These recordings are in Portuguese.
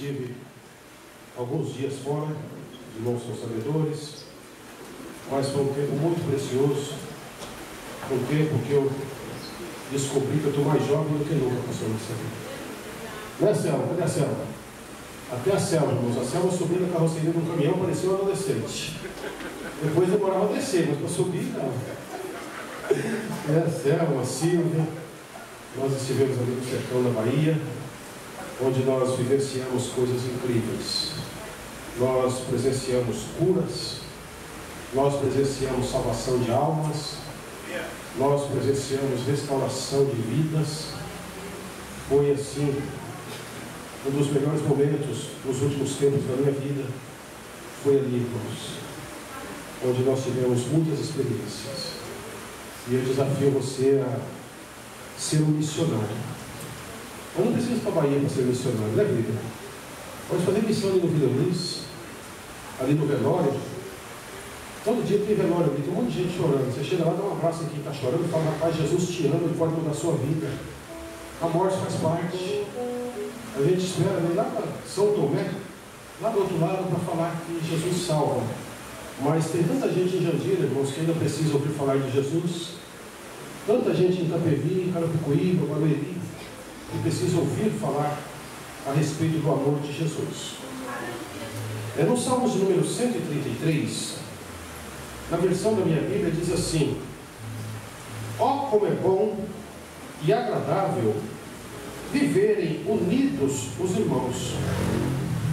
estive alguns dias fora, de irmãos sabedores, mas foi um tempo muito precioso, um tempo que eu descobri que eu estou mais jovem do que nunca, pastor Marcelo. Não é, Selma? Cadê a Selma? Até a Selma, irmãos. A Selma subiu na carroceria de um caminhão, parecia um adolescente. Depois demorava a descer, mas para subir, não. É a Selma, a Silvia. Nós estivemos ali no sertão da Bahia, onde nós vivenciamos coisas incríveis. Nós presenciamos curas, nós presenciamos salvação de almas, nós presenciamos restauração de vidas. Foi assim, um dos melhores momentos nos últimos tempos da minha vida. Foi ali, irmãos, onde nós tivemos muitas experiências. E eu desafio você a ser um missionário. Eu não preciso ir para a Bahia para ser missionário, né, vida? Pode fazer missão ali no Vila Luiz, ali no velório. Todo dia tem velório ali, tem um monte de gente chorando. Você chega lá, dá um abraço em quem está chorando e fala: rapaz, Jesus te ama, Ele pode mudar a sua vida. A morte faz parte. A gente espera ali lá para São Tomé, lá do outro lado, para falar que Jesus salva. Mas tem tanta gente em Jandira, irmãos, que ainda precisa ouvir falar de Jesus. Tanta gente em Itapevi, Carapicuíba, Barueri, que precisa ouvir falar a respeito do amor de Jesus. No Salmos número 133, na versão da minha Bíblia, diz assim: ó, como é bom e agradável viverem unidos os irmãos.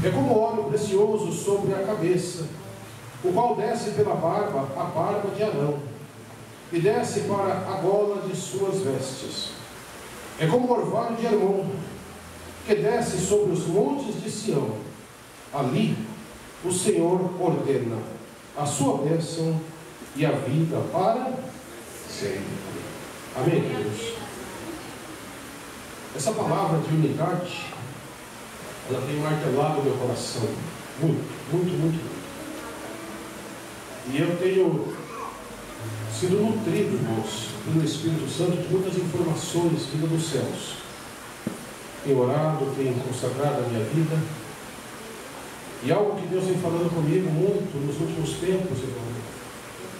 É como óleo precioso sobre a cabeça, o qual desce pela barba, a barba de Arão, e desce para a gola de suas vestes. É como o orvalho de Hermon, que desce sobre os montes de Sião. Ali o Senhor ordena a sua bênção e a vida para sempre. Amém, queridos? Essa palavra de unidade, ela tem martelado o meu coração. Muito, muito, muito, muito. E eu tenho sido nutrido, irmãos, pelo Espírito Santo, de muitas informações vinda dos céus. Tenho orado, tenho consagrado a minha vida. E algo que Deus vem falando comigo muito nos últimos tempos, irmão,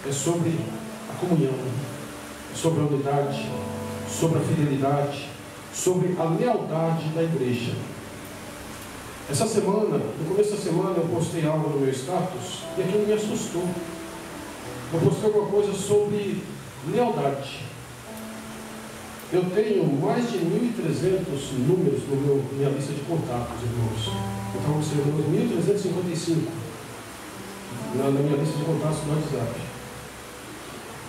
é sobre a comunhão, sobre a unidade, sobre a fidelidade, sobre a lealdade da igreja. Essa semana, no começo da semana, eu postei algo no meu status e aquilo me assustou. Eu postei alguma coisa sobre lealdade. Eu tenho mais de 1.300 números na minha lista de contatos, irmãos. Eu estava observando 1.355 na minha lista de contatos do WhatsApp.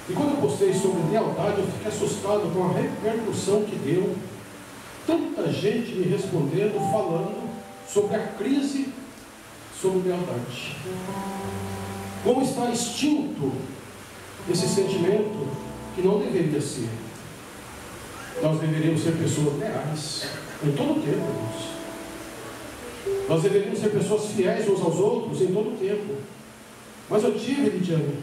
E quando eu postei sobre lealdade, eu fiquei assustado com a repercussão que deu. Tanta gente me respondendo, falando sobre a crise sobre lealdade. Como está extinto esse sentimento que não deveria ser. Nós deveríamos ser pessoas leais em todo o tempo, irmãos. Nós deveríamos ser pessoas fiéis uns aos outros em todo o tempo. Mas eu tive, Lidiane,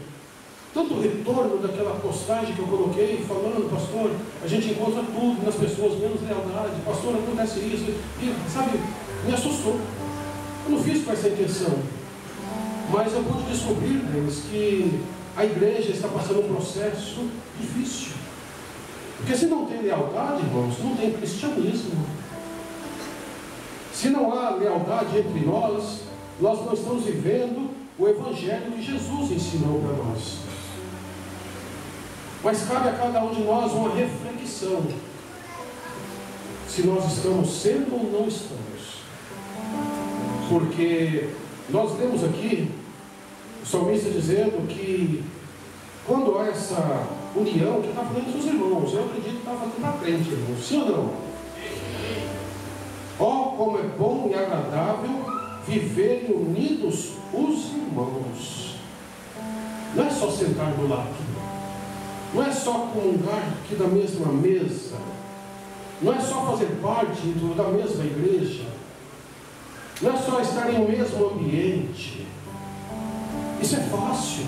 tanto retorno daquela postagem que eu coloquei, falando: pastor, a gente encontra tudo nas pessoas, menos lealdade. Pastor, acontece isso. E, sabe, me assustou. Eu não fiz com essa intenção. Mas eu pude descobrir, irmãos, que a igreja está passando um processo difícil. Porque se não tem lealdade, irmãos, não tem cristianismo. Se não há lealdade entre nós, nós não estamos vivendo o evangelho que Jesus ensinou para nós. Mas cabe a cada um de nós uma reflexão, se nós estamos sendo ou não estamos. Porque nós lemos aqui o salmista dizendo que quando há essa união, que está falando dos irmãos, eu acredito que está falando para frente, irmãos, sim ou não? Ó, como é bom e agradável viverem unidos os irmãos. Não é só sentar do lado, não é só comungar aqui da mesma mesa, não é só fazer parte da mesma igreja, não é só estar em um mesmo ambiente. Isso é fácil.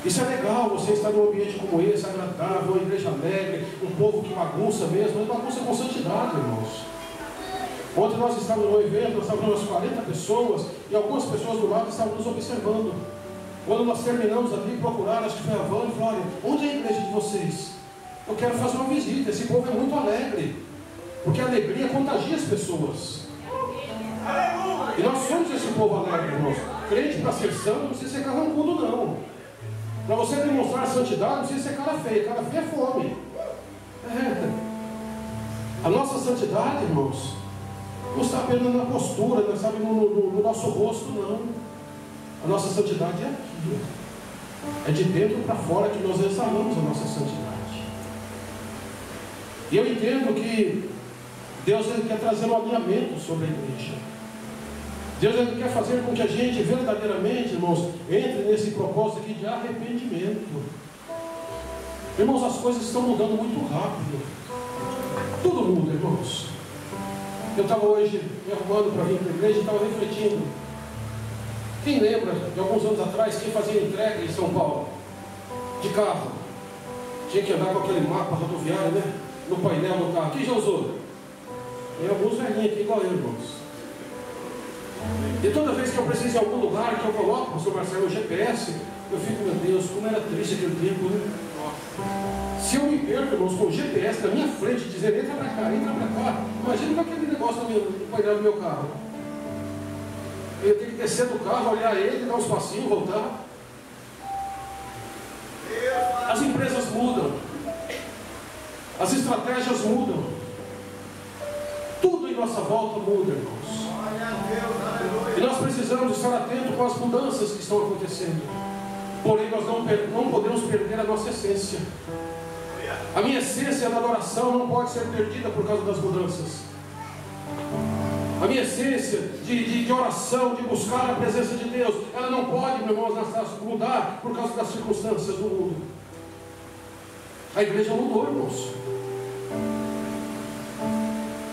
Isso é legal, você estar num ambiente como esse, agradável, uma igreja alegre, um povo que bagunça mesmo, mas bagunça com santidade, irmãos. Ontem nós estávamos no evento, nós estávamos umas 40 pessoas, e algumas pessoas do lado estavam nos observando. Quando nós terminamos ali, procuraram, acho que foi a Van, e falaram: onde é a igreja de vocês? Eu quero fazer uma visita, esse povo é muito alegre, porque a alegria contagia as pessoas. E nós somos esse povo alegre, irmãos. Crente para ser santo não precisa ser carrancudo, não. Para você demonstrar santidade não precisa ser cara feia é fome. A nossa santidade, irmãos, não está apenas na postura, não está no nosso rosto, não. A nossa santidade é aqui. É de dentro para fora que nós exalamos a nossa santidade. E eu entendo que Deus ele quer trazer um alinhamento sobre a igreja. Deus ele quer fazer com que a gente verdadeiramente, irmãos, entre nesse propósito aqui de arrependimento. Irmãos, as coisas estão mudando muito rápido. Tudo muda, irmãos. Eu estava hoje me arrumando para vir para a igreja e estava refletindo. Quem lembra de alguns anos atrás, quem fazia entrega em São Paulo? De carro. Tinha que andar com aquele mapa rodoviário, né? No painel do carro. Quem já usou? Tem alguns velhinhos aqui igual eu, irmãos. E toda vez que eu preciso ir a algum lugar que eu coloco, pastor Marcelo, o GPS, eu fico, meu Deus, como era triste aquele tempo, né? Se eu me perco, irmãos, com o GPS na minha frente, dizendo entra pra cá, imagina com aquele negócio no painel do meu carro. Eu tenho que descer do carro, olhar ele, dar uns passinhos, voltar. As empresas mudam, as estratégias mudam, tudo em nossa volta muda, irmãos. E nós precisamos estar atentos com as mudanças que estão acontecendo. Porém, nós não podemos perder a nossa essência. A minha essência da adoração não pode ser perdida por causa das mudanças. A minha essência de oração, de buscar a presença de Deus, ela não pode, meus irmãos, mudar por causa das circunstâncias do mundo. A igreja mudou, irmãos.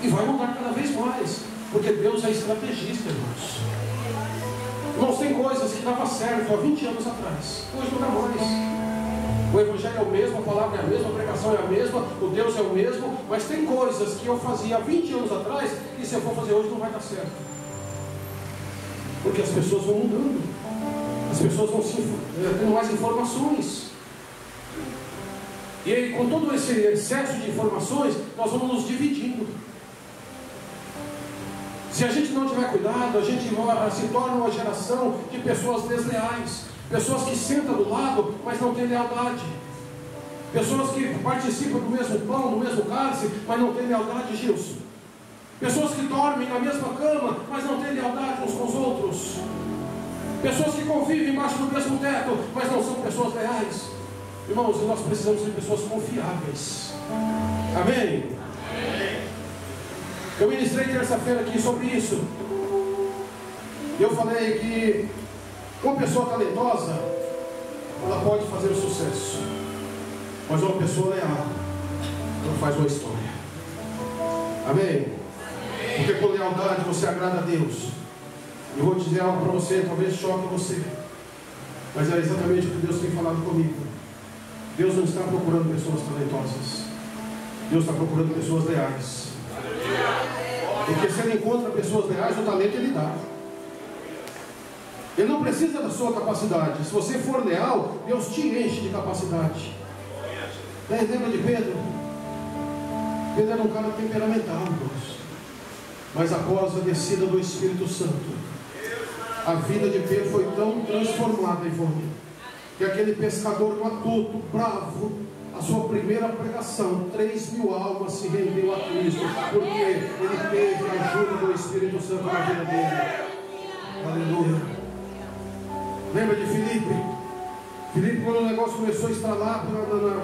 E vai mudar cada vez mais, porque Deus é estrategista, irmãos. Irmãos, tem coisas que davam certo há 20 anos atrás, hoje não dá mais. O evangelho é o mesmo, a palavra é a mesma, a pregação é a mesma, o Deus é o mesmo, mas tem coisas que eu fazia há 20 anos atrás e se eu for fazer hoje não vai dar certo. Porque as pessoas vão mudando, as pessoas vão tendo mais informações. E aí, com todo esse excesso de informações, nós vamos nos dividindo. Se a gente não tiver cuidado, a gente se torna uma geração de pessoas desleais. Pessoas que sentam do lado, mas não têm lealdade. Pessoas que participam do mesmo pão, do mesmo cálice, mas não têm lealdade, Gilson. Pessoas que dormem na mesma cama, mas não têm lealdade uns com os outros. Pessoas que convivem embaixo do mesmo teto, mas não são pessoas leais. Irmãos, nós precisamos ser pessoas confiáveis. Amém? Eu ministrei terça-feira aqui sobre isso. Eu falei que uma pessoa talentosa, ela pode fazer sucesso, mas uma pessoa leal, ela faz uma história. Amém? Porque com lealdade você agrada a Deus. E vou dizer algo para você, talvez choque você, mas é exatamente o que Deus tem falado comigo. Deus não está procurando pessoas talentosas, Deus está procurando pessoas leais. Porque se Ele encontra pessoas leais, o talento Ele dá. Ele não precisa da sua capacidade. Se você for leal, Deus te enche de capacidade. Lembra de Pedro? Pedro era um cara temperamental, irmãos. Mas após a descida do Espírito Santo, a vida de Pedro foi tão transformada, Ivone, que aquele pescador matuto, bravo, a sua primeira pregação, 3.000 almas se rendeu a Cristo, porque ele teve a ajuda do Espírito Santo na vida dele. Aleluia. Lembra de Filipe? Filipe, quando o negócio começou a estralar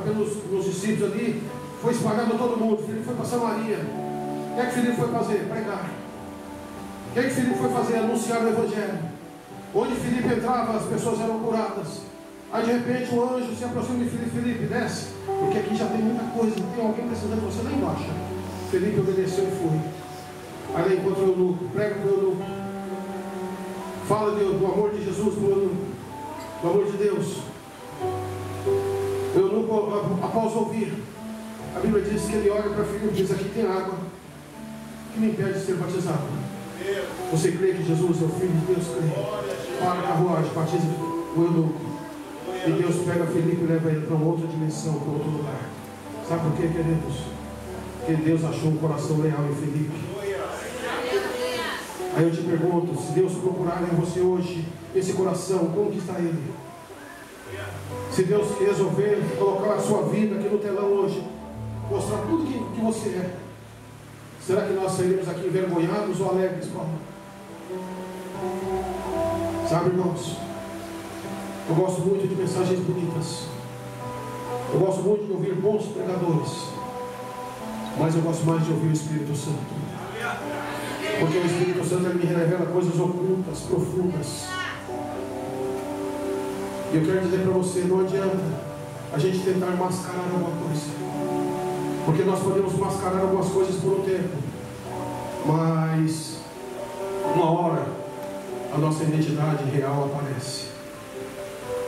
pelos discípulos ali, foi espalhado todo mundo. Filipe foi para Samaria. O que é que Filipe foi fazer? Pregar. O que é que Filipe foi fazer? Anunciar o Evangelho. Onde Filipe entrava, as pessoas eram curadas. Aí de repente o anjo se aproxima de Filipe. Filipe, desce, porque aqui já tem muita coisa, tem alguém precisando de você lá embaixo. Filipe obedeceu e foi. Aí ele encontra o eunuco, prega para o eunuco, fala do amor de Jesus para o eunuco, do amor de Deus. O eunuco, após ouvir, a Bíblia diz que ele olha para Filipe e diz: aqui tem água. que me impede de ser batizado? Você crê que Jesus é o Filho de Deus? Crê. Para a carruagem, batiza o eunuco. E Deus pega Felipe e leva ele para uma outra dimensão, para outro lugar. Sabe por quê, queridos? Porque Deus achou um coração leal em Felipe. Aí eu te pergunto, se Deus procurar em você hoje esse coração, como que está ele? Se Deus resolver colocar a sua vida aqui no telão hoje, mostrar tudo que você é, será que nós sairemos aqui envergonhados ou alegres, Paulo? Sabe, irmãos, eu gosto muito de mensagens bonitas, eu gosto muito de ouvir bons pregadores, mas eu gosto mais de ouvir o Espírito Santo, porque o Espírito Santo ele me revela coisas ocultas, profundas. E eu quero dizer para você, não adianta a gente tentar mascarar alguma coisa, porque nós podemos mascarar algumas coisas por um tempo, mas uma hora a nossa identidade real aparece.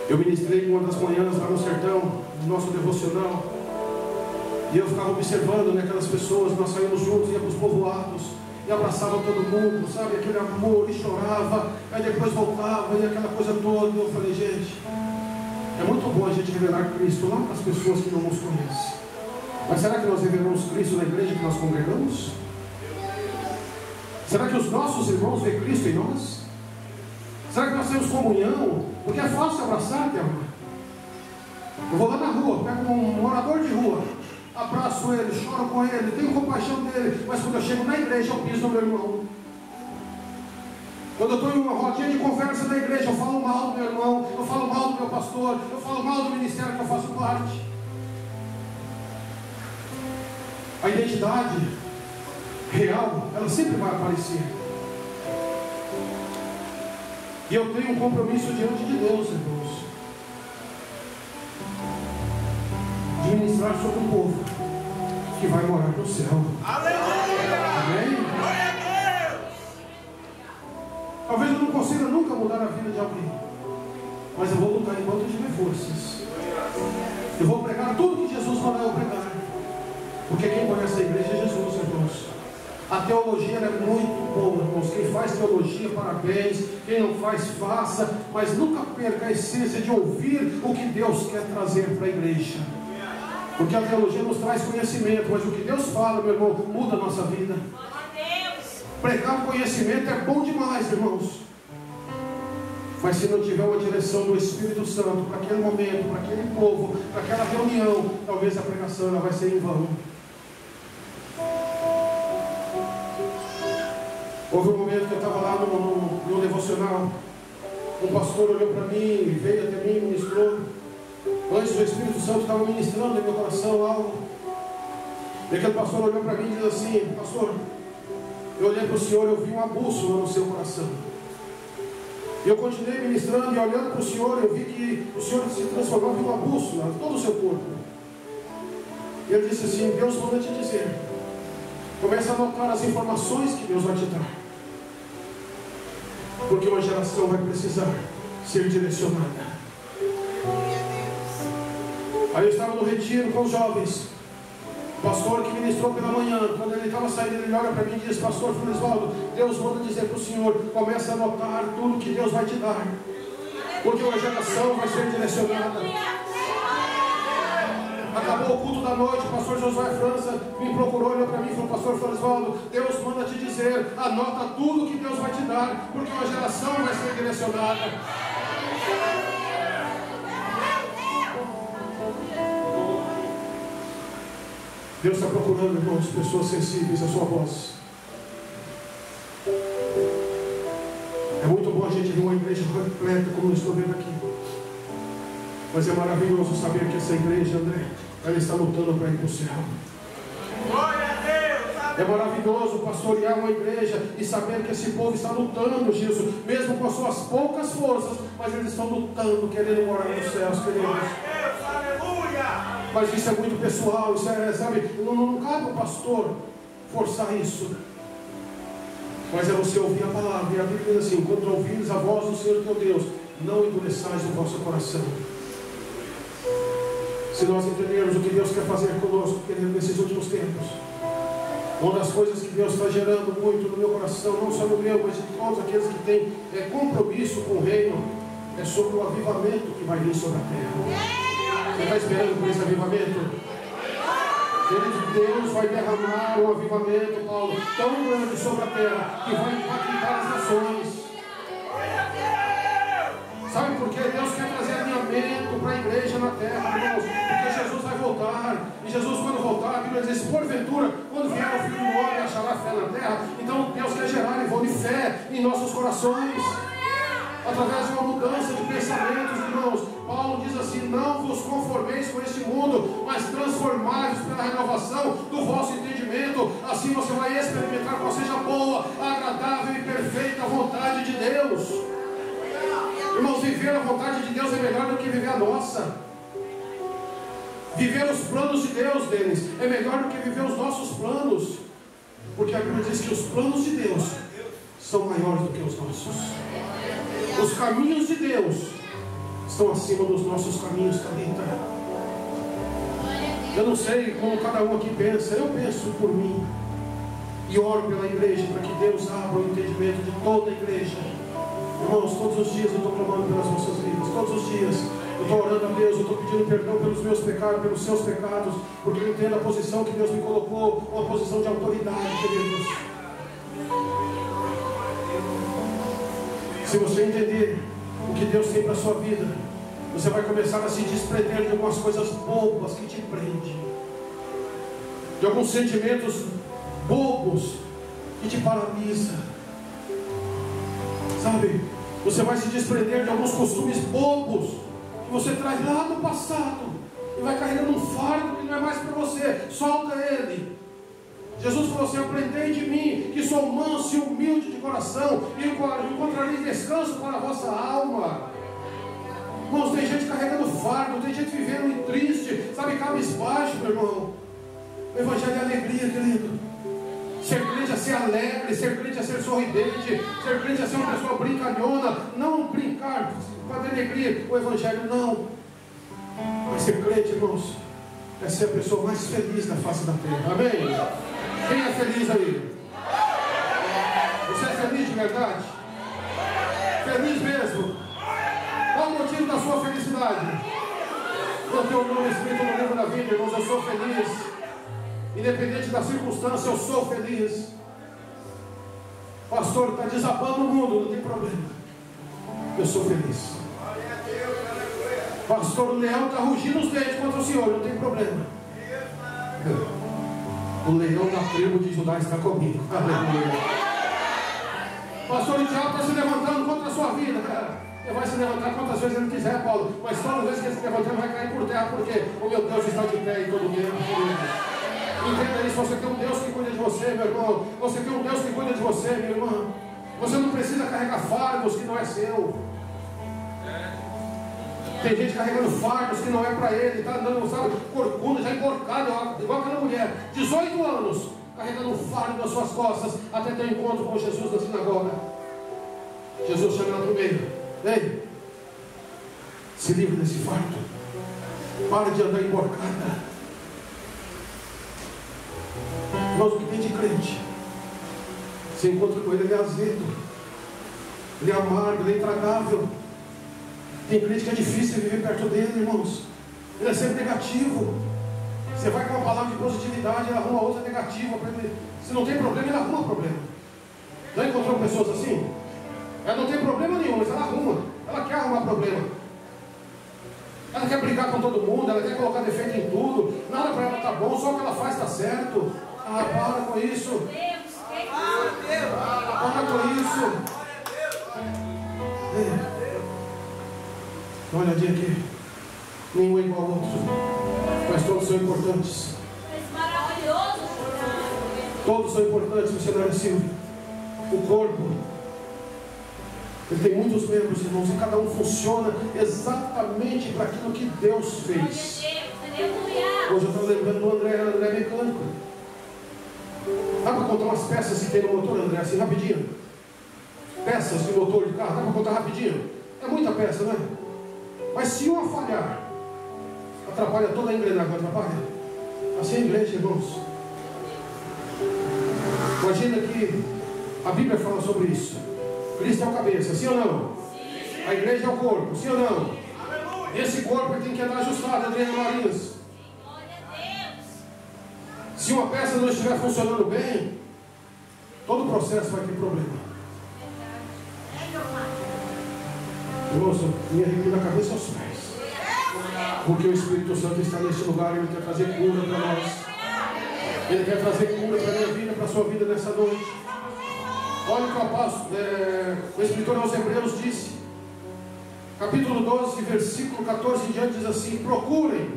Eu ministrei uma das manhãs lá no sertão, no nosso devocional, e eu ficava observando, né, aquelas pessoas. Nós saímos juntos, íamos para os povoados e abraçava todo mundo, sabe, aquele amor, e chorava, aí depois voltava, e aquela coisa toda. E eu falei, gente, é muito bom a gente revelar Cristo lá para as pessoas que não nos conhecem, mas será que nós revelamos Cristo na igreja que nós congregamos? Será que os nossos irmãos veem Cristo em nós? Será que nós temos comunhão? Porque é fácil abraçar, Thelma. Eu vou lá na rua, pego um morador de rua, abraço ele, choro com ele, tenho compaixão dele, mas quando eu chego na igreja eu piso no meu irmão. Quando eu estou em uma rodinha de conversa na igreja, eu falo mal do meu irmão, eu falo mal do meu pastor, eu falo mal do ministério que eu faço parte. A identidade real, ela sempre vai aparecer. E eu tenho um compromisso diante de Deus, irmãos, de ministrar sobre um povo que vai morar no céu. Amém? Talvez eu não consiga nunca mudar a vida de alguém, mas eu vou lutar enquanto eu tiver forças. Eu vou pregar tudo que Jesus mandar eu pregar, porque quem conhece a igreja é Jesus, irmãos. A teologia é muito boa, irmãos. Quem faz teologia, parabéns. Quem não faz, faça. Mas nunca perca a essência de ouvir o que Deus quer trazer para a igreja. Porque a teologia nos traz conhecimento, mas o que Deus fala, meu irmão, muda a nossa vida. Pregar conhecimento é bom demais, irmãos, mas se não tiver uma direção do Espírito Santo para aquele momento, para aquele povo, para aquela reunião, talvez a pregação ela vai ser em vão. Houve um momento que eu estava lá no devocional, um pastor olhou para mim, veio até mim, ministrou. Antes o Espírito Santo estava ministrando em meu coração algo, e aquele pastor olhou para mim e disse assim: pastor, eu olhei para o senhor, eu vi uma bússola no seu coração. E eu continuei ministrando e olhando para o senhor, eu vi que o senhor se transformou em uma bússola, todo o seu corpo. E ele disse assim: Deus manda te dizer, começa a anotar as informações que Deus vai te dar, porque uma geração vai precisar ser direcionada. Aí eu estava no retiro com os jovens. O pastor que ministrou pela manhã, quando ele estava saindo, ele olha para mim e diz: pastor Floresvaldo, Deus manda dizer para o senhor, começa a anotar tudo que Deus vai te dar, porque uma geração vai ser direcionada. Acabou o culto da noite, o pastor Josué França me procurou, olhou para mim e falou: pastor Floresvaldo, Deus manda te dizer, anota tudo que Deus vai te dar, porque uma geração vai ser direcionada. Deus está procurando, irmãos, pessoas sensíveis à sua voz. É muito bom a gente ver uma igreja completa como eu estou vendo aqui, mas é maravilhoso saber que essa igreja, André, ela está lutando para ir para o céu. É maravilhoso pastorear uma igreja e saber que esse povo está lutando, Jesus, mesmo com as suas poucas forças, mas eles estão lutando, querendo morar nos céus, queridos. Mas isso é muito pessoal, isso é, sabe, não cabe ao pastor forçar isso. Mas é você ouvir a palavra, e a Bíblia diz assim: quando ouvires a voz do Senhor teu Deus, não endureçais o vosso coração. Se nós entendermos o que Deus quer fazer conosco, querido, nesses últimos tempos, Uma das coisas que Deus está gerando muito no meu coração, não só no meu, mas de todos aqueles que têm compromisso com o reino, é sobre o avivamento que vai vir sobre a terra. Você está esperando por esse avivamento? Deus vai derramar um avivamento, Paulo, tão grande sobre a terra, que vai impactar as nações. Sabe por quê? Deus quer trazer alinhamento para a igreja na terra, irmãos, porque Jesus vai voltar. E Jesus, quando voltar, a Bíblia diz: porventura, quando vier o Filho do Homem, achará fé na terra. Então Deus quer gerar em voo de fé em nossos corações, através de uma mudança de pensamentos, irmãos. Paulo diz assim: não vos conformeis com este mundo, mas transformai-vos pela renovação do vosso entendimento. Assim você vai experimentar qual seja a boa, agradável e perfeita vontade de Deus. Irmãos, viver a vontade de Deus é melhor do que viver a nossa. Viver os planos de Deus, Denis, é melhor do que viver os nossos planos, porque a Bíblia diz que os planos de Deus são maiores do que os nossos. Os caminhos de Deus estão acima dos nossos caminhos, Thalita. Eu não sei como cada um aqui pensa. Eu penso por mim e oro pela igreja, para que Deus abra o entendimento de toda a igreja. Irmãos, todos os dias eu estou clamando pelas vossas vidas. Todos os dias eu estou orando a Deus. Eu estou pedindo perdão pelos meus pecados, pelos seus pecados, porque eu entendo a posição que Deus me colocou, uma posição de autoridade, queridos. Se você entender o que Deus tem para a sua vida, você vai começar a se desprender de algumas coisas bobas que te prendem, de alguns sentimentos bobos que te paralisam, sabe? Você vai se desprender de alguns costumes bobos que você traz lá do passado e vai carregando um fardo que não é mais para você. Solta ele. Jesus falou assim: aprendei de mim, que sou manso e humilde de coração, e encontrarei descanso para a vossa alma. Irmãos, tem gente carregando fardo, tem gente vivendo triste, sabe, cabisbaixo, meu irmão. O evangelho é alegria, querido. Ser crente é ser alegre, ser crente é ser sorridente, ser crente é ser uma pessoa brincalhona, não brincar para denegrir o evangelho, não. Mas ser crente, irmãos, é ser a pessoa mais feliz da face da terra. Amém? Quem é feliz aí? Você é feliz de verdade? Feliz mesmo? Qual o motivo da sua felicidade? Eu tenho o nome escrito no livro da vida, irmãos. Eu sou feliz. Independente da circunstância, eu sou feliz. Pastor, está desabando o mundo, não tem problema. Eu sou feliz. Pastor, o leão está rugindo os dentes contra o Senhor, não tem problema. O leão da tribo de Judá está comigo. Aleluia. Pastor, o diabo está se levantando contra a sua vida, cara. Ele vai se levantar quantas vezes ele quiser, Paulo. Mas todas as vezes que ele se levantar, ele vai cair por terra, porque o meu Deus está de pé em todo o tempo. Entenda isso, você tem um Deus que cuida de você, meu irmão. Você tem um Deus que cuida de você, minha irmã. Você não precisa carregar fardos que não é seu. Tem gente carregando fardos que não é para ele. Está andando, sabe, corcunda, já emborcado, igual aquela mulher, 18 anos, carregando um fardo nas suas costas, até ter um encontro com Jesus na sinagoga. Jesus chama ela para o meio: ei, se livre desse fardo. Pare de andar emborcada. Irmãos, o que tem de crente? Você encontra com ele, ele é azedo, ele é amargo, ele é intragável. Tem crente que é difícil viver perto dele, irmãos. Ele é sempre negativo. Você vai com uma palavra de positividade, ele arruma outra negativa para ele. Se não tem problema, ele arruma problema. Já encontrou pessoas assim? Ela não tem problema nenhum, mas ela arruma. Ela quer arrumar problema. Ela quer brigar com todo mundo, ela quer colocar defeito em tudo. Nada para ela está bom, só o que ela faz está certo. Ah, para com isso. Para com isso. Dá uma olhadinha aqui. Nenhum é igual ao outro, mas todos são importantes. Todos são importantes, missionário Silvio. O corpo, ele tem muitos membros, irmãos, e cada um funciona exatamente para aquilo que Deus fez. Hoje eu estou lembrando do André mecânico. Dá para contar umas peças que tem no motor, André, assim, rapidinho? Peças de motor de carro, dá para contar rapidinho? É muita peça, né? Mas se uma falhar, atrapalha toda a engrenagem, não atrapalha? Assim é a igreja, irmãos. Imagina que a Bíblia fala sobre isso. Cristo é o cabeça, sim ou não? A igreja é o corpo, sim ou não? Esse corpo tem que andar ajustado, Adriano Marias. Se uma peça não estiver funcionando bem, todo o processo vai ter problema. Irmãos, me arrepio da cabeça aos pés, porque o Espírito Santo está neste lugar. Ele quer trazer cura para nós. Ele quer trazer cura para a minha vida, para a sua vida nessa noite. Olha o que o apóstolo, o escritor aos Hebreus disse, capítulo 12, versículo 14 em diante, diz assim: procurem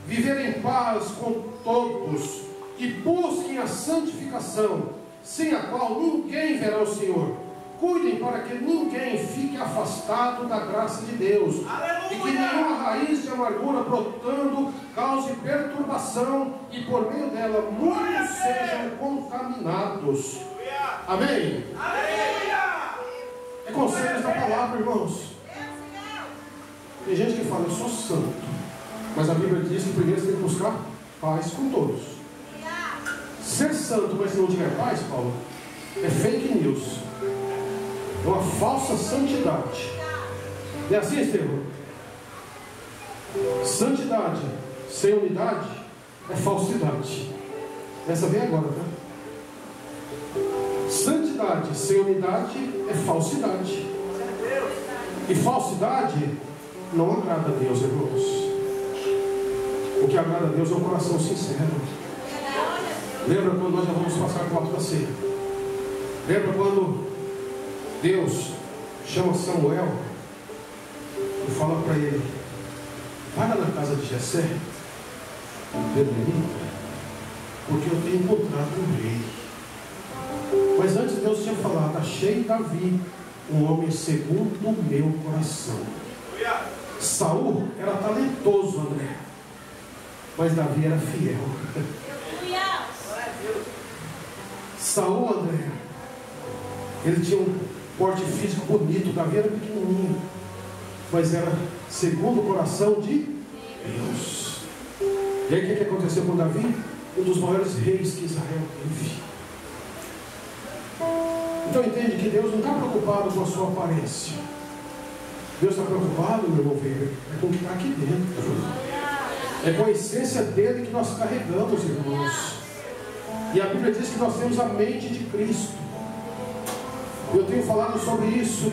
viver em paz com todos e busquem a santificação, sem a qual ninguém verá o Senhor. Cuidem para que ninguém fique afastado da graça de Deus. Aleluia! E que nenhuma raiz de amargura brotando cause perturbação, e por meio dela muitos sejam contaminados. Amém? Aleluia! É conselhos da palavra, irmãos. Tem gente que fala: eu sou santo, mas a Bíblia diz que primeiro você tem que buscar paz com todos. Ser santo, mas se não tiver paz, Paulo, é fake news. É uma falsa santidade. É assim, Estevão? Santidade sem unidade é falsidade. Essa vem agora, tá? Santidade sem unidade é falsidade. E falsidade não agrada a Deus, irmãos. O que agrada a Deus é um coração sincero. Lembra quando nós já vamos passar por alto da ceia? Lembra quando Deus chama Samuel e fala para ele: vai lá na casa de Jessé, porque eu tenho encontrado um rei. Mas antes Deus tinha falado: achei Davi, um homem segundo o meu coração. Saul era talentoso, André, mas Davi era fiel. Saul, André, ele tinha um porte físico bonito. Davi era pequenininho, mas era segundo o coração de Deus. E aí o que aconteceu com Davi? Um dos maiores reis que Israel teve. Então entende que Deus não está preocupado com a sua aparência. Deus está preocupado, meu irmão, é com o que está aqui dentro. É com a essência dele que nós carregamos, irmãos. E a Bíblia diz que nós temos a mente de Cristo. Eu tenho falado sobre isso.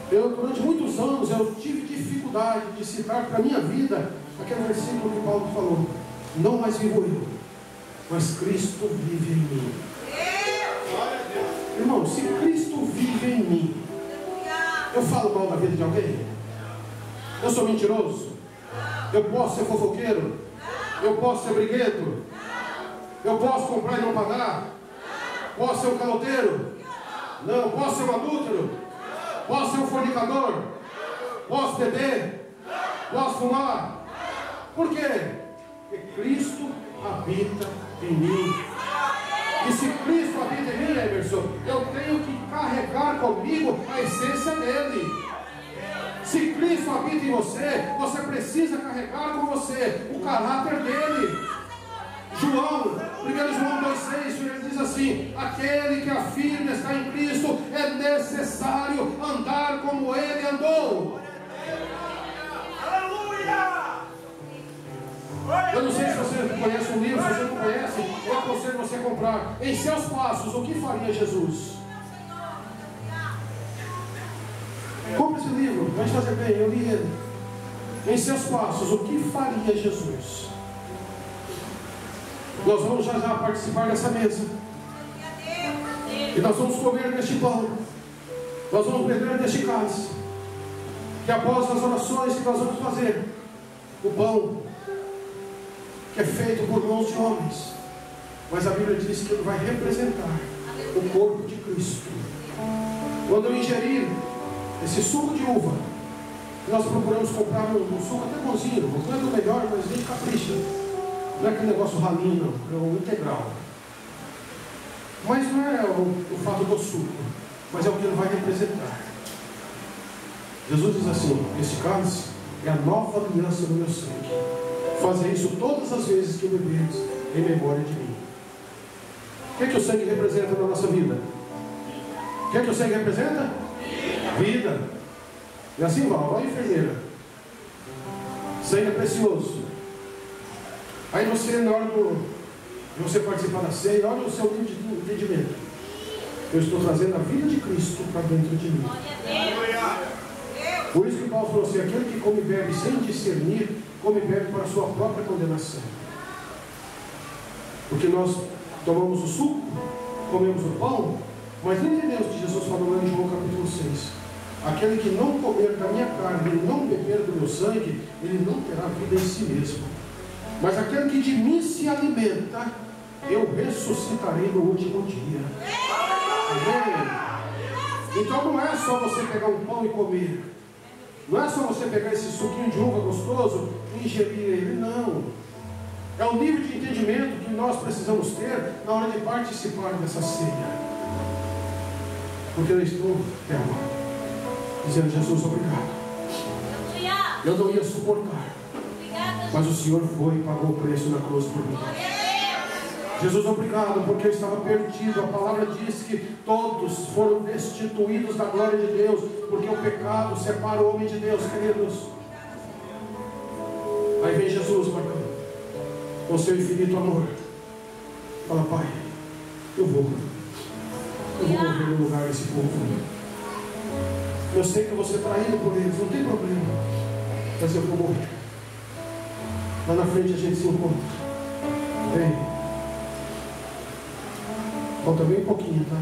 Durante muitos anos eu tive dificuldade de citar para a minha vida aquele versículo que Paulo falou: não mais vivo eu, mas Cristo vive em mim. Irmão, se Cristo vive em mim, eu falo mal da vida de alguém? Eu sou mentiroso? Eu posso ser fofoqueiro? Eu posso ser briguento? Eu posso comprar e não pagar? Posso ser um caloteiro? Não. Posso ser um adúltero? Posso ser um fornicador? Posso beber? Posso fumar? Por quê? Porque Cristo habita em mim. E se Cristo habita em mim, Emerson, eu tenho que carregar comigo a essência dele. Se Cristo habita em você, você precisa carregar com você o caráter dele. João, 1 João 2,6, ele diz assim: aquele que afirma estar em Cristo, é necessário andar como ele andou. Aleluia! Eu não sei se você conhece o livro. Se você não conhece, eu aconselho você a comprar. Em Seus Passos, o que faria Jesus? Compre esse livro, vai te fazer bem. Eu li ele. Em Seus Passos, o que faria Jesus? Nós vamos já participar dessa mesa, e nós vamos comer deste pão, nós vamos beber deste cálice, que após as orações que nós vamos fazer, o pão que é feito por mãos de homens, mas a Bíblia diz que ele vai representar o corpo de Cristo. Quando eu ingerir esse suco de uva, nós procuramos comprar um suco até bonzinho, não é do melhor, mas a gente capricha. Não é aquele negócio ralinho, não, é o integral. Mas não é o fato do suco, mas é o que ele vai representar. Jesus diz assim: este cálice é a nova aliança no meu sangue. Fazer isso todas as vezes que beberes em memória de mim. O que o sangue representa na nossa vida? O que o sangue representa? Vida. E assim vai, enfermeira. Sangue é precioso. Aí você, na hora de você participar da ceia, olha o seu nível de entendimento. Eu estou trazendo a vida de Cristo para dentro de mim. Por isso que Paulo falou assim: aquele que come e bebe sem discernir, come e bebe para a sua própria condenação. Porque nós tomamos o suco, comemos o pão, mas não entendemos que Jesus falou lá em João capítulo 6. Aquele que não comer da minha carne e não beber do meu sangue, ele não terá vida em si mesmo. Mas aquele que de mim se alimenta, eu ressuscitarei no último dia. Amém? Então não é só você pegar um pão e comer. Não é só você pegar esse suquinho de uva gostoso e ingerir ele. Não. É o nível de entendimento que nós precisamos ter na hora de participar dessa ceia. Porque eu estou dizendo: Jesus, obrigado. Eu não ia suportar, mas o Senhor foi e pagou o preço na cruz por mim. Jesus, obrigado, porque eu estava perdido. A palavra diz que todos foram destituídos da glória de Deus, porque o pecado separa o homem de Deus, queridos. Aí vem Jesus marcando com seu infinito amor. Fala: Pai, eu vou morrer no lugar desse povo. Eu sei que eu vou ser traído por eles, não tem problema, mas eu vou morrer. Lá na frente a gente se encontra. Vem. Falta bem pouquinho, tá?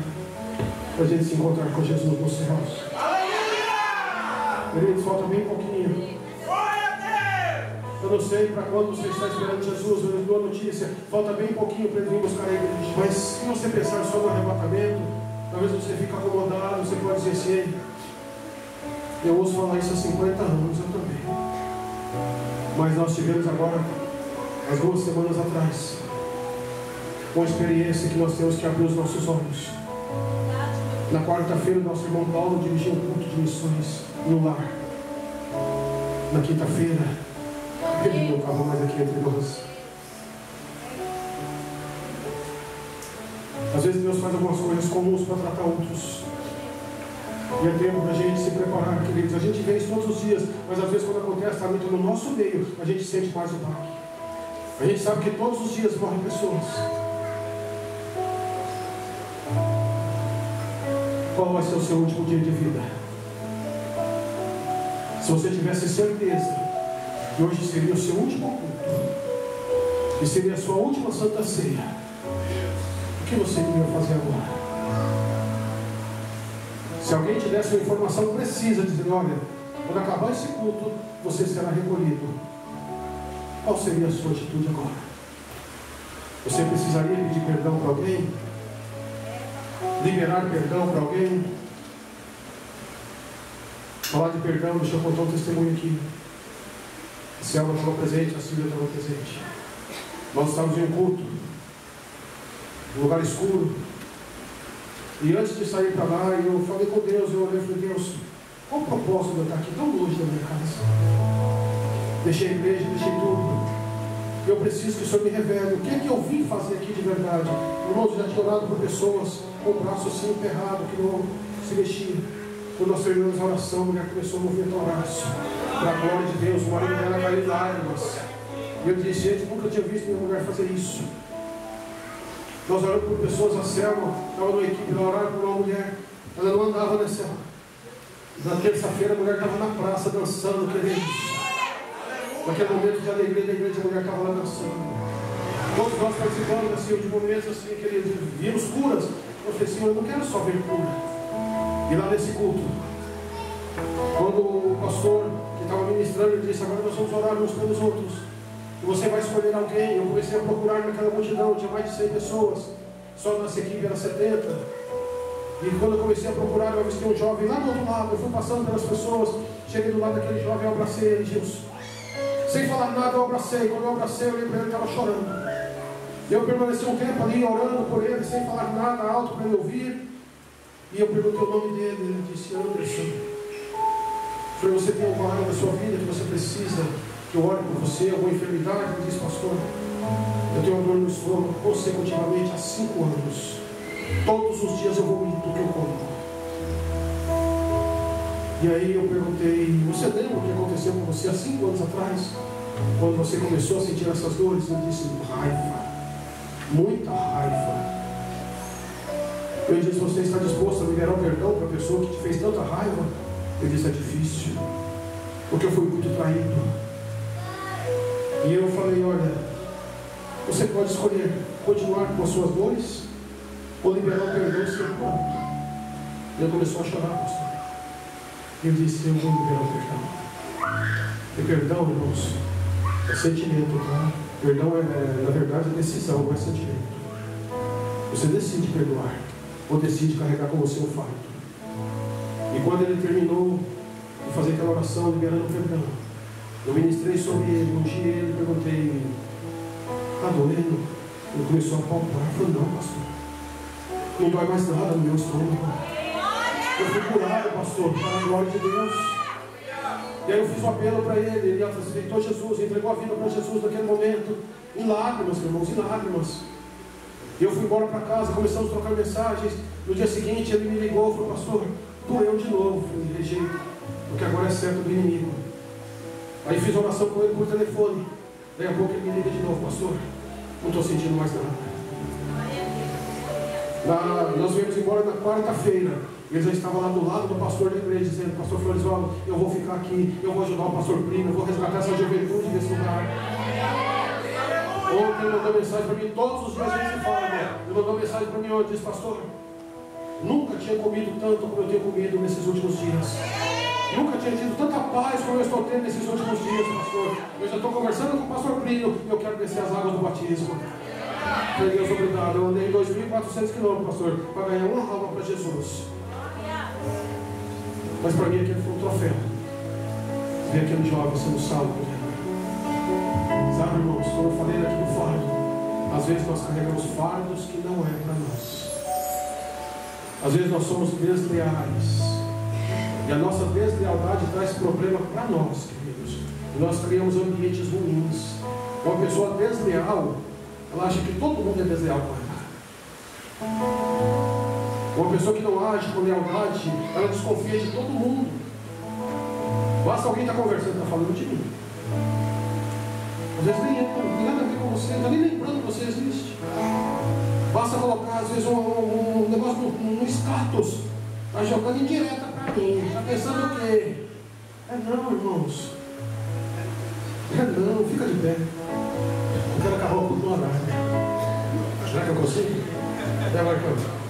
Para a gente se encontrar com Jesus nos céus. Queridos, falta bem pouquinho. Eu não sei para quando você está esperando Jesus. Eu lhe dou a notícia: falta bem pouquinho para ele vir buscar a igreja. Mas se você pensar só no arrebatamento, talvez você fique acomodado. Você pode dizer assim: eu ouço falar isso há 50 anos, eu também. Mas nós tivemos agora, as 2 semanas atrás, uma experiência que nós temos que abrir os nossos olhos. Na quarta-feira, nosso irmão Paulo dirigiu um culto de missões no lar. Na quinta-feira, ele não estava mais aqui entre nós. Às vezes Deus faz algumas coisas comuns para tratar outros. E é tempo da gente se preparar, queridos. A gente vê isso todos os dias, mas às vezes quando acontece, está no nosso meio, a gente sente mais o baque. A gente sabe que todos os dias morrem pessoas. Qual vai ser o seu último dia de vida? Se você tivesse certeza que hoje seria o seu último culto, que seria a sua última santa ceia, o que você iria fazer agora? Se alguém te desse uma informação precisa, dizendo: olha, quando acabar esse culto, você será recolhido, qual seria a sua atitude agora? Você precisaria pedir perdão para alguém? Liberar perdão para alguém? Falar de perdão, deixa eu contar um testemunho aqui. A Selma estava presente, a Silvia estava presente. Nós estávamos em um culto, um lugar escuro. E antes de sair para lá, eu falei com Deus, eu olhei e falei: Deus, qual o propósito de eu estar aqui tão longe da minha casa? Deixei a igreja, deixei tudo. Eu preciso que o Senhor me revele o que é que eu vim fazer aqui de verdade. Irmãos, já tinha orado por pessoas com o braço assim emperrado, que não se mexia. Quando nós terminamos a oração, a mulher começou a movimentar o braço. Para a glória de Deus, o marido dela caiu em lágrimas. E eu disse: gente, nunca tinha visto minha mulher fazer isso. Nós oramos por pessoas, a Selma estava numa equipe, ela orava por uma mulher. Ela não andava nessa. Na terça-feira a mulher estava na praça dançando, queridos. Naquele momento de alegria da igreja, a mulher estava lá dançando. Todos nós participamos assim, de momentos assim, queridos, vimos curas. Eu falei: Senhor, eu não quero só ver cura. E lá nesse culto, quando o pastor que estava ministrando, ele disse: agora nós vamos orar uns pelos outros. E você vai escolher alguém. Eu comecei a procurar naquela multidão, tinha mais de 100 pessoas. Só nossa equipe era 70. E quando eu comecei a procurar, eu avistei um jovem lá do outro lado. Eu fui passando pelas pessoas, cheguei do lado daquele jovem, eu abracei ele, Gilson. Sem falar nada, eu abracei. Quando eu abracei, eu olhei para ele, ele estava chorando. E eu permaneci um tempo ali, orando por ele, sem falar nada, alto para ele ouvir. E eu perguntei o nome dele, ele disse: Anderson. Eu falei: você tem alguma área da sua vida que você precisa que eu ore por você, alguma enfermidade? Ele disse: pastor, Eu tenho uma dor no estômago consecutivamente há 5 anos. Todos os dias eu vomito o que eu como. E aí eu perguntei: você lembra o que aconteceu com você há 5 anos atrás? Quando você começou a sentir essas dores? Eu disse: raiva, muita raiva. Eu disse: você está disposto a liberar o perdão para a pessoa que te fez tanta raiva? Eu disse: é difícil, porque eu fui muito traído. E eu falei: olha, você pode escolher continuar com as suas dores ou liberar o perdão e ser pronto. E ele começou a chorar, pastor. E eu disse: eu vou liberar o perdão. E perdão, irmãos, é sentimento, tá? Perdão na verdade, é decisão, não é sentimento. Você decide perdoar ou decide carregar com você um fardo. E quando ele terminou de fazer aquela oração liberando o perdão, eu ministrei sobre ele, ungi ele, perguntei: está doendo? Ele começou a palpar. Eu falei: não, pastor, não dói mais nada no meu estômago. Eu fui curado, pastor, para a glória de Deus. E aí eu fiz um apelo para ele. Ele aceitou Jesus, entregou a vida para Jesus naquele momento, em lágrimas, irmãos, em lágrimas. E eu fui embora para casa, começamos a trocar mensagens. No dia seguinte ele me ligou e falou: pastor, doeu de novo. Eu falei: rejeito, porque agora é certo do inimigo. Aí fiz uma oração com ele por telefone. Daí a pouco ele me liga de novo: pastor, não estou sentindo mais nada. Nós viemos embora na quarta-feira. Ele já estava lá do lado do pastor da igreja, dizendo: pastor Florisvaldo, eu vou ficar aqui, eu vou ajudar o pastor Plínio, eu vou resgatar essa juventude desse lugar. Ontem ele mandou mensagem para mim, todos os dias a gente se fala, né? Ele mandou mensagem para mim ontem, disse: pastor, nunca tinha comido tanto como eu tenho comido nesses últimos dias. Nunca tinha tido tanta paz como eu estou tendo nesses últimos dias, pastor. Eu já estou conversando com o pastor Plínio e eu quero descer as águas do batismo. Deus, obrigado. Eu andei 2.400 quilômetros, pastor, para ganhar uma alma para Jesus. Mas para mim aquele foi um troféu. Ver aquele jovem sendo salvo. Sabe, irmãos, como eu falei aqui do fardo, às vezes nós carregamos fardos que não é para nós. Às vezes nós somos desleais. E a nossa deslealdade traz problema para nós, queridos. E nós criamos ambientes ruins. Uma pessoa desleal, ela acha que todo mundo é desleal com ela. Uma pessoa que não age com lealdade, ela desconfia de todo mundo. Basta alguém estar conversando, está falando de mim. Às vezes nem tem nada a ver com você, não está nem lembrando que você existe. Basta colocar, às vezes, um negócio no status, está jogando indireta para mim, está pensando o quê? É não, irmãos. É não, fica de pé. Eu quero acabar o culto no horário. Será que eu consigo? Até agora que eu...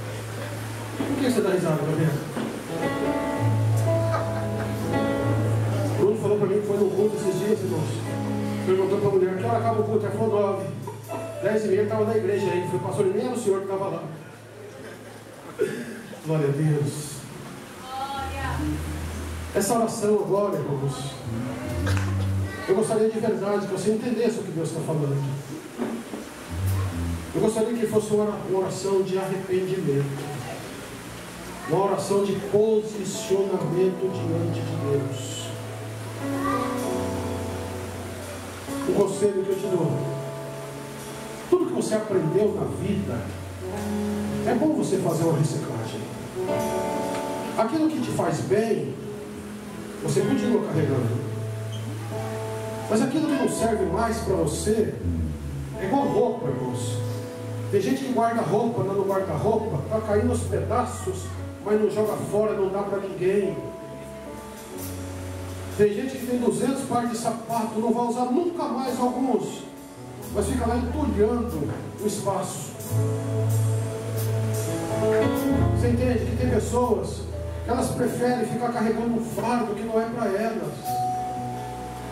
Por que você dá risada, Gabriel? Bruno falou para mim que foi no culto esses dias, irmãos. Perguntou para a mulher: que hora acaba o culto? Ela falou 9. 10h30 ele estava na igreja aí. Foi pastor, nem era o senhor que estava lá. Glória a Deus. Essa oração agora, irmãos, eu gostaria de verdade que você entendesse o que Deus está falando. Eu gostaria que fosse uma oração de arrependimento. Uma oração de posicionamento diante de Deus. Um conselho que eu te dou: tudo que você aprendeu na vida, é bom você fazer uma reciclagem. Aquilo que te faz bem, você continua carregando. Mas aquilo que não serve mais para você, é igual roupa, irmãos. Tem gente que guarda roupa lá no guarda-roupa, está caindo aos pedaços, mas não joga fora, não dá para ninguém. Tem gente que tem 200 pares de sapato, não vai usar nunca mais alguns, mas fica lá entulhando o espaço. Você entende que tem pessoas que elas preferem ficar carregando um fardo que não é para elas.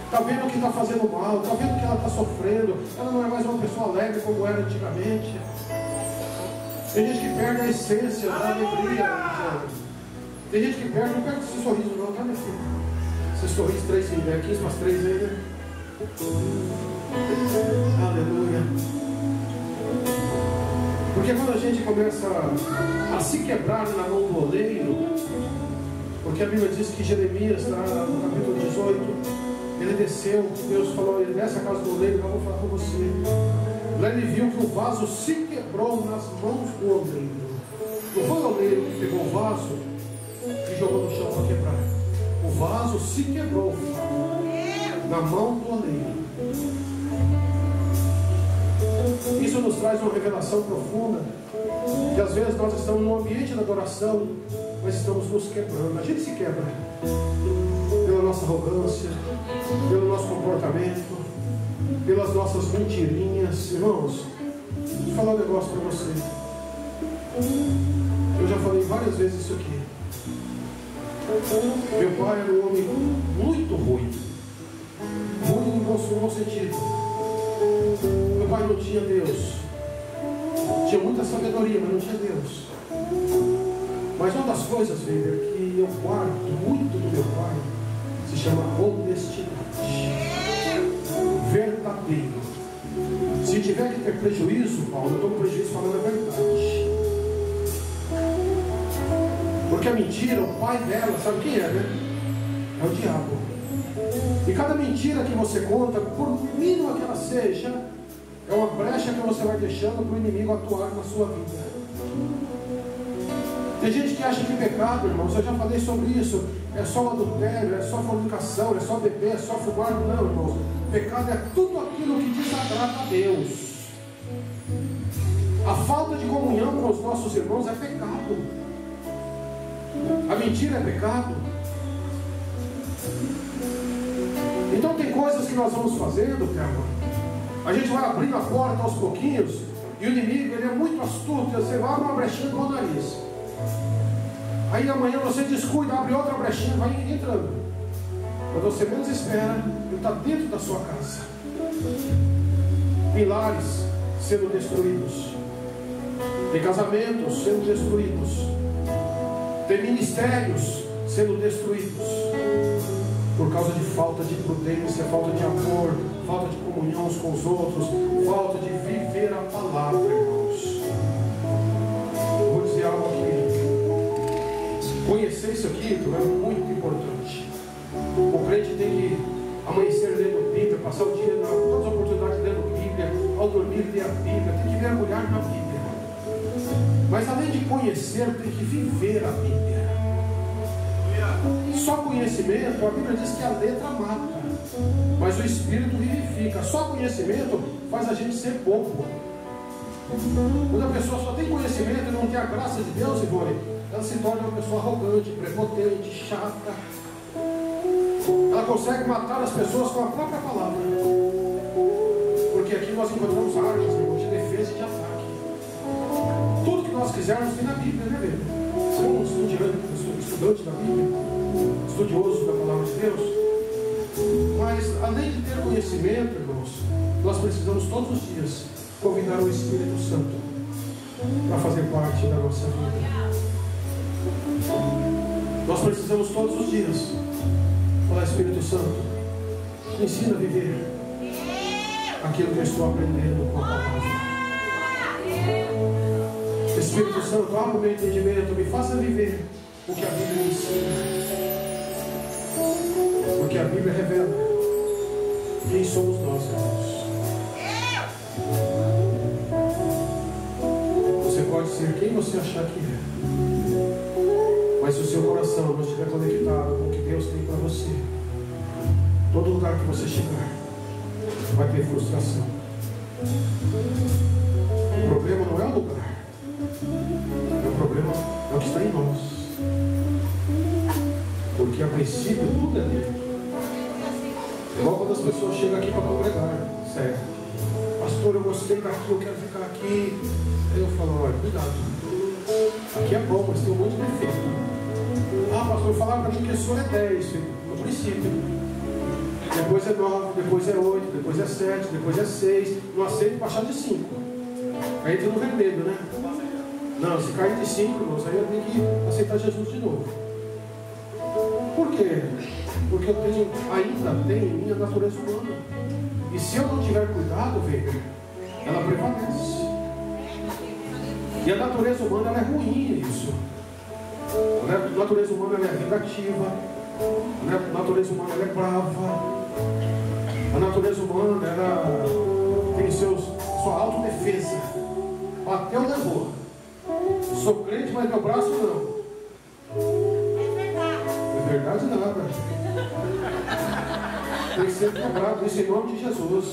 Está vendo que está fazendo mal, está vendo que ela está sofrendo, ela não é mais uma pessoa alegre como era antigamente. Tem gente que perde a essência da alegria. Tem gente que perde, não perde esse sorriso não, tá, minha filha? Esse sorriso 3, 15 mais 3 aí, né? Aleluia. Porque quando a gente começa a se quebrar na mão do oleiro, porque a Bíblia diz que Jeremias, no capítulo 18, ele desceu, Deus falou: nessa casa do oleiro eu vou falar com você. Lá ele viu que o vaso se quebrou nas mãos do oleiro. Não foi o oleiro que pegou o vaso e jogou no chão para quebrar. O vaso se quebrou na mão do oleiro. Isso nos traz uma revelação profunda, que às vezes nós estamos no ambiente da adoração, mas estamos nos quebrando. A gente se quebra pela nossa arrogância, pelo nosso comportamento, pelas nossas mentirinhas. Irmãos, deixa eu falar um negócio para você. Eu já falei várias vezes isso aqui. Meu pai era um homem muito ruim. Ruim no bom sentido. Meu pai não tinha Deus. Tinha muita sabedoria, mas não tinha Deus. Mas uma das coisas, Weber, que eu guardo muito do meu pai se chama honestidade. Verdadeiro. Se tiver que ter prejuízo, Paulo, eu estou com prejuízo falando a verdade. Porque a mentira, o pai dela, sabe quem é, né? É o diabo. E cada mentira que você conta, por mínima que ela seja, é uma brecha que você vai deixando para o inimigo atuar na sua vida. Tem gente que acha que pecado, irmãos, eu já falei sobre isso, é só o adultério, é só a fornicação, é só beber, é só fumar. Não, irmãos, pecado é tudo aquilo que desagrada a Deus. A falta de comunhão com os nossos irmãos é pecado. A mentira é pecado. Então tem coisas que nós vamos fazendo, Thelma. A gente vai abrindo a porta aos pouquinhos, e o inimigo, ele é muito astuto. Você vai abrir uma brechinha com o nariz. Aí amanhã você descuida, abre outra brechinha, vai entrando. Quando você menos espera, ele está dentro da sua casa. Pilares sendo destruídos. Tem casamentos sendo destruídos. Tem ministérios sendo destruídos. Por causa de falta de prudência, falta de amor, falta de comunhão uns com os outros, falta de viver a palavra, irmãos. Eu vou dizer algo aqui. Conhecer isso aqui é muito importante. O crente tem que amanhecer lendo Bíblia, passar o dia, todas as oportunidades lendo Bíblia, ao dormir ler a Bíblia, tem que mergulhar na Bíblia. Mas além de conhecer, tem que viver a Bíblia. Só conhecimento, a Bíblia diz que a letra mata, mas o Espírito vivifica. Só conhecimento faz a gente ser bobo. Quando a pessoa só tem conhecimento e não tem a graça de Deus, Ivone, ela se torna uma pessoa arrogante, prepotente, chata. Ela consegue matar as pessoas com a própria palavra. Porque aqui nós encontramos armas, irmão, de defesa e de ataque. Tudo que nós quisermos tem na Bíblia, né, velho? Você é um estudante da Bíblia, estudioso da palavra de Deus. Mas além de ter conhecimento, irmãos, nós precisamos todos os dias convidar o Espírito Santo para fazer parte da nossa vida. Nós precisamos todos os dias falar: Espírito Santo, me ensina a viver aquilo que eu estou aprendendo com a palavra. Espírito Santo, abra o meu entendimento, me faça viver o que a Bíblia me ensina. Porque a Bíblia revela quem somos nós, irmãos. Você pode ser quem você achar que é, mas se o seu coração não estiver conectado com o que Deus tem para você, todo lugar que você chegar vai ter frustração. O problema não é o lugar, o problema é o que está em nós. Porque a princípio tudo é dentro. Igual quando as pessoas chegam aqui para congregar, certo? Pastor, eu gostei daqui, eu quero ficar aqui. Aí eu falo: olha, cuidado. Aqui é bom, mas tem um monte de defeito. Ah, pastor, falaram para mim que o senhor é 10, no princípio. Depois é 9, depois é 8, depois é 7, depois é 6. Não aceito baixar de 5. Aí entra no vermelho, né? Não, se cair de 5, irmãos, aí eu tenho que aceitar Jesus de novo. Por quê? Porque eu ainda tenho em mim a natureza humana. E se eu não tiver cuidado, velho, ela prevalece. E a natureza humana, ela é ruim nisso. A natureza humana, ela é vingativa. A natureza humana, ela é brava. A natureza humana, ela tem seus sua autodefesa. Bateu, levou. Sou crente, mas meu braço não. É verdade nada. Tem que ser quebrado isso em nome de Jesus.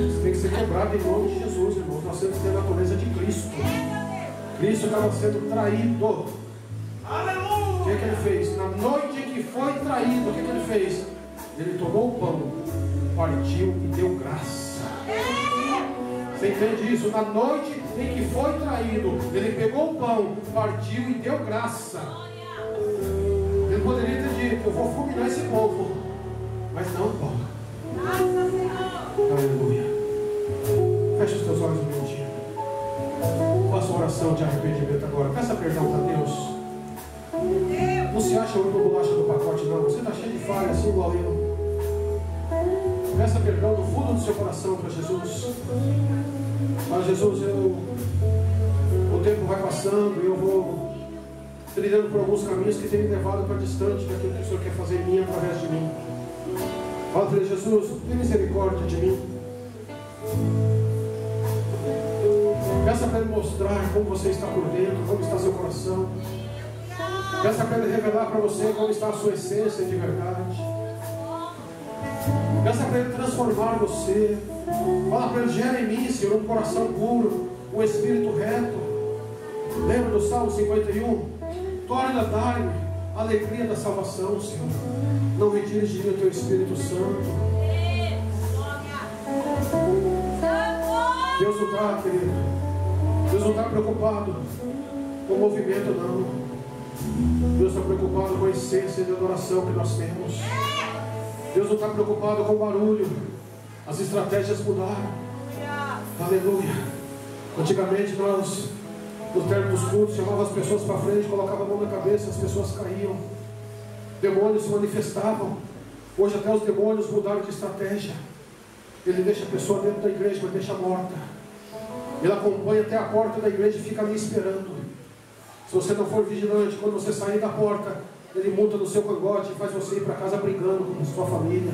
Isso tem que ser quebrado em nome de Jesus, irmão. Nós temos que ter a natureza de Cristo. Cristo estava sendo traído. O que ele fez? Na noite em que foi traído, o que ele fez? Ele tomou o pão, partiu e deu graça. Você entende isso? Na noite em que foi traído, ele pegou o pão, partiu e deu graça. Ele poderia ter dito: eu vou fulminar esse povo. Mas não, Paulo. Aleluia. Feche os teus olhos um minutinho. Faça uma oração de arrependimento agora. Peça perdão para Deus. Não se acha a única bolacha do pacote, não. Você está cheio de falha, assim igual eu. Peça perdão do fundo do seu coração para Jesus. Para Jesus, o tempo vai passando e eu vou trilhando por alguns caminhos que têm me levado para distante daquilo que o Senhor quer fazer em mim, através de mim. Fala para ele: Jesus, tenha misericórdia de mim. Peça para ele mostrar como você está por dentro, como está seu coração. Peça para ele revelar para você como está a sua essência de verdade. Peça para ele transformar você. Fala para ele: gera em mim, Senhor, um coração puro, um espírito reto. Lembra do Salmo 51? Torna a dar-me a alegria da salvação, Senhor. Não retires de mim o teu Espírito Santo. Deus não está, querido. Deus não está preocupado com o movimento, não. Deus está preocupado com a essência de adoração que nós temos. Deus não está preocupado com o barulho. As estratégias mudaram. Aleluia. Antigamente nós, no término dos cultos, chamávamos as pessoas para frente, colocava a mão na cabeça, as pessoas caíam. Demônios se manifestavam. Hoje até os demônios mudaram de estratégia. Ele deixa a pessoa dentro da igreja, mas deixa morta. Ele acompanha até a porta da igreja e fica ali esperando. Se você não for vigilante, quando você sair da porta, ele monta no seu cangote e faz você ir para casa brigando com a sua família.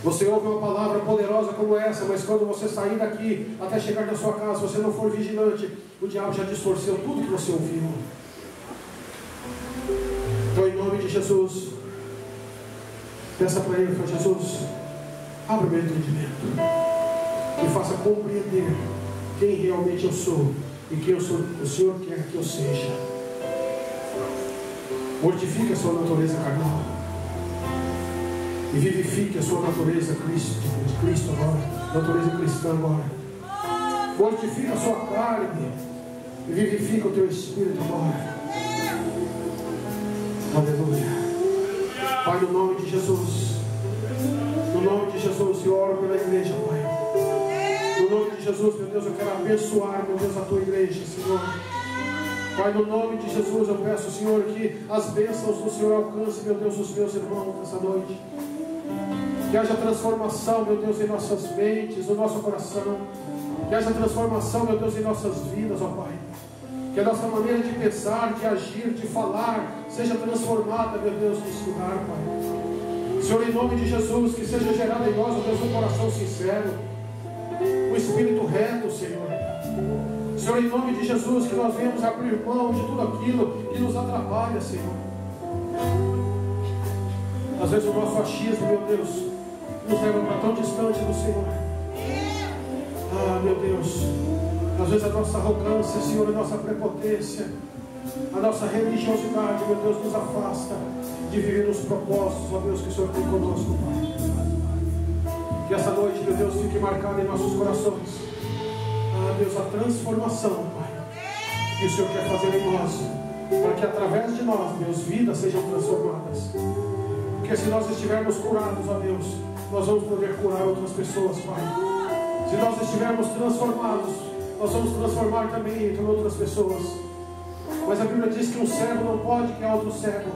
Você ouve uma palavra poderosa como essa, mas quando você sair daqui até chegar na sua casa, se você não for vigilante, o diabo já distorceu tudo que você ouviu. Então, em nome de Jesus, peça para ele: para Jesus, abra meu entendimento, me faça compreender quem realmente eu sou e quem o Senhor quer que eu seja. Mortifique a sua natureza carnal e vivifique a sua natureza de Cristo agora, natureza cristã agora. Mortifique a sua carne e vivifique o teu espírito agora. Aleluia. Pai, no nome de Jesus, no nome de Jesus, eu oro pela igreja, Pai. No nome de Jesus, meu Deus, eu quero abençoar, meu Deus, a tua igreja, Senhor. Pai, no nome de Jesus, eu peço, Senhor, que as bênçãos do Senhor alcancem, meu Deus, os meus irmãos nessa noite. Que haja transformação, meu Deus, em nossas mentes, no nosso coração. Que haja transformação, meu Deus, em nossas vidas, ó Pai. Que a nossa maneira de pensar, de agir, de falar, seja transformada, meu Deus, nesse lugar, Pai. Senhor, em nome de Jesus, que seja gerado em nós, ó Deus, um coração sincero, um espírito reto, Senhor. Senhor, em nome de Jesus, que nós venhamos abrir mão de tudo aquilo que nos atrapalha, Senhor. Às vezes o nosso achismo, meu Deus, nos leva para tão distante do Senhor. Ah, meu Deus, às vezes a nossa arrogância, Senhor, a nossa prepotência, a nossa religiosidade, meu Deus, nos afasta de viver nos propósitos, ó Deus, que o Senhor tem conosco, Pai. Que essa noite, meu Deus, fique marcada em nossos corações, ah, Deus, a transformação, Pai, que o Senhor quer fazer em nós, para que através de nós, Deus, vidas sejam transformadas. Porque se nós estivermos curados, ó Deus, nós vamos poder curar outras pessoas, Pai. Se nós estivermos transformados, nós vamos transformar também entre outras pessoas. Mas a Bíblia diz que um cego não pode criar outro cego.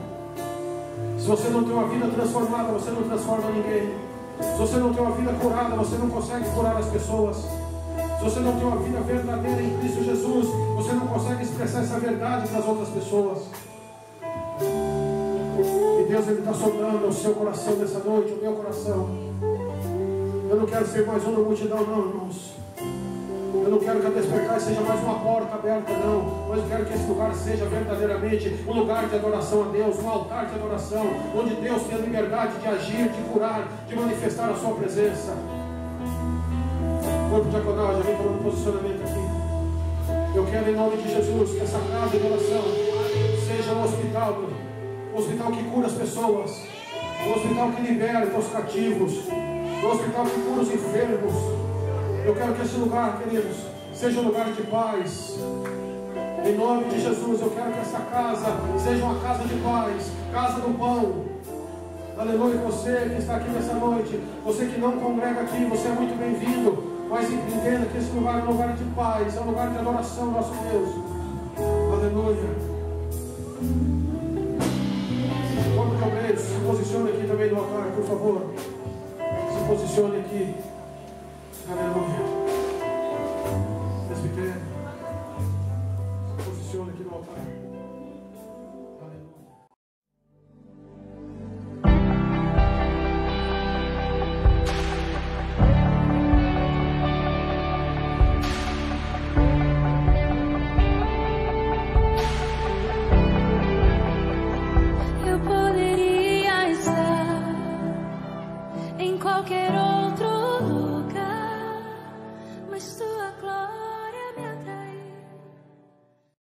Se você não tem uma vida transformada, você não transforma ninguém. Se você não tem uma vida curada, você não consegue curar as pessoas. Se você não tem uma vida verdadeira em Cristo Jesus, você não consegue expressar essa verdade para as outras pessoas. E Deus, Ele está sondando o seu coração nessa noite, o meu coração. Eu não quero ser mais um na multidão, não, irmãos. Eu não quero que a Despertar seja mais uma porta aberta, não. Mas eu quero que esse lugar seja verdadeiramente um lugar de adoração a Deus, um altar de adoração, onde Deus tenha liberdade de agir, de curar, de manifestar a sua presença. Corpo diaconal, já vem tomando posicionamento aqui. Eu quero, em nome de Jesus, que essa casa de adoração seja um hospital que cura as pessoas, um hospital que liberta os cativos, um hospital que cura os enfermos. Eu quero que esse lugar, queridos, seja um lugar de paz. Em nome de Jesus, eu quero que essa casa seja uma casa de paz, casa do pão. Aleluia. Você que está aqui nessa noite, você que não congrega aqui, você é muito bem-vindo. Mas entenda que esse lugar é um lugar de paz, é um lugar de adoração ao nosso Deus. Aleluia. Corpo de obreiros, se posicione aqui também no altar, por favor. Se posicione aqui.